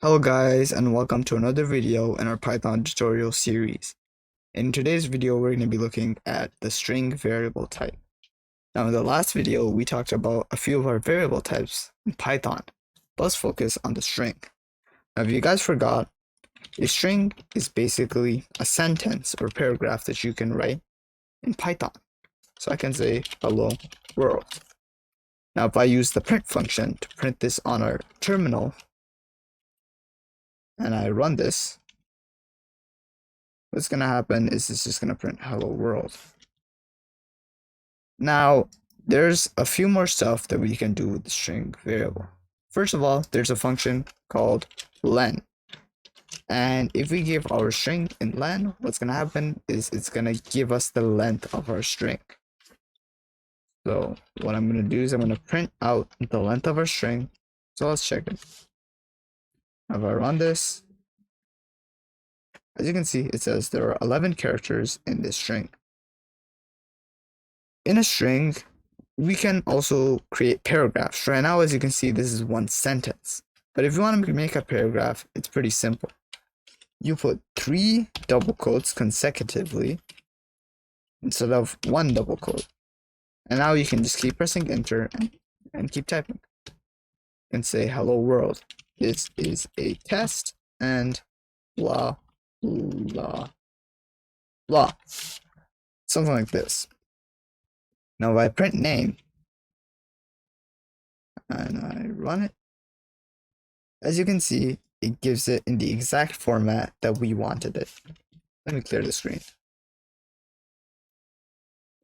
Hello guys, and welcome to another video in our Python tutorial series. In today's video we're going to be looking at the string variable type. Now in the last video we talked about a few of our variable types in Python. Let's focus on the string. Now if you guys forgot, a string is basically a sentence or paragraph that you can write in Python. So I can say hello world. Now if I use the print function to print this on our terminal and I run this, what's going to happen is it's just going to print hello world. Now, there's a few more stuff that we can do with the string variable. First of all, there's a function called len. And if we give our string in len, what's going to happen is it's going to give us the length of our string. So what I'm going to do is I'm going to print out the length of our string. So let's check it. If I run this, as you can see, it says there are 11 characters in this string. In a string, we can also create paragraphs. Right now, as you can see, this is one sentence. But if you want to make a paragraph, it's pretty simple. You put 3 double quotes consecutively instead of 1 double quote. And now you can just keep pressing enter and keep typing. And say, hello world, this is a test, and blah, blah, blah. Something like this. Now if I print name, and I run it, as you can see, it gives it in the exact format that we wanted it. Let me clear the screen.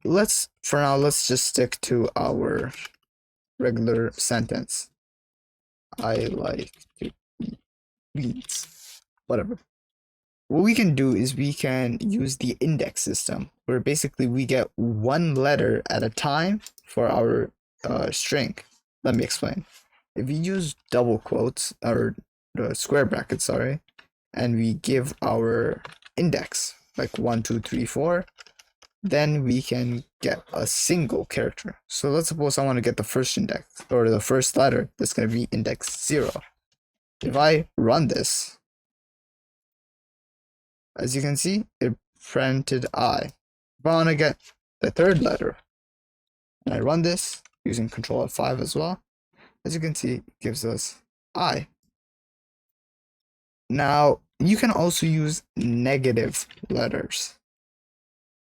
For now, let's just stick to our regular sentence. I like to eat weeds. Whatever. What we can do is we can use the index system, where basically we get one letter at a time for our string. Let me explain. If we use double quotes, or square brackets, sorry, and we give our index, like 1, 2, 3, 4, then we can get a single character. So let's suppose I want to get the first index, or the first letter, that's going to be index 0. If I run this, as you can see, it printed I. If I want to get the third letter, and I run this using Control F5 as well, as you can see, it gives us I. Now, you can also use negative letters.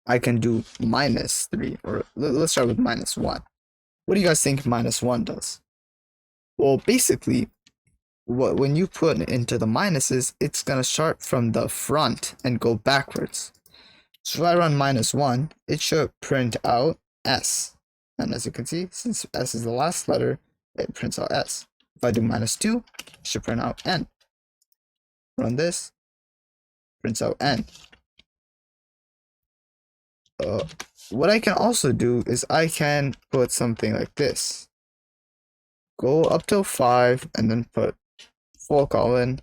I can do -3, or let's start with -1. What do you guys think -1 does? Well, basically, when you put it into the minuses, it's going to start from the front and go backwards. So if I run -1, it should print out S. And as you can see, since S is the last letter, it prints out S. If I do -2, it should print out N. Run this, prints out N. What I can also do is I can put something like this. Go up till 5 and then put full colon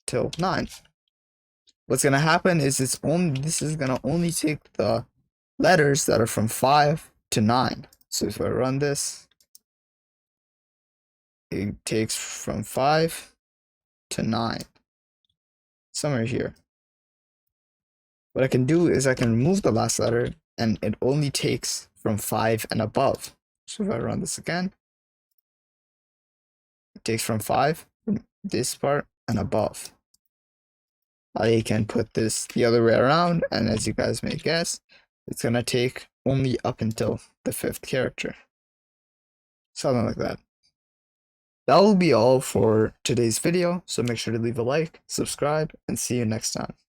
till 9. What's gonna happen is this is gonna only take the letters that are from 5 to 9. So if I run this, it takes from 5 to 9, somewhere here. What I can do is I can remove the last letter, and it only takes from 5 and above. So if I run this again, it takes from 5, from this part and above. I can put this the other way around, and as you guys may guess, it's gonna take only up until the 5th character. Something like that. That will be all for today's video, so make sure to leave a like, subscribe, and see you next time.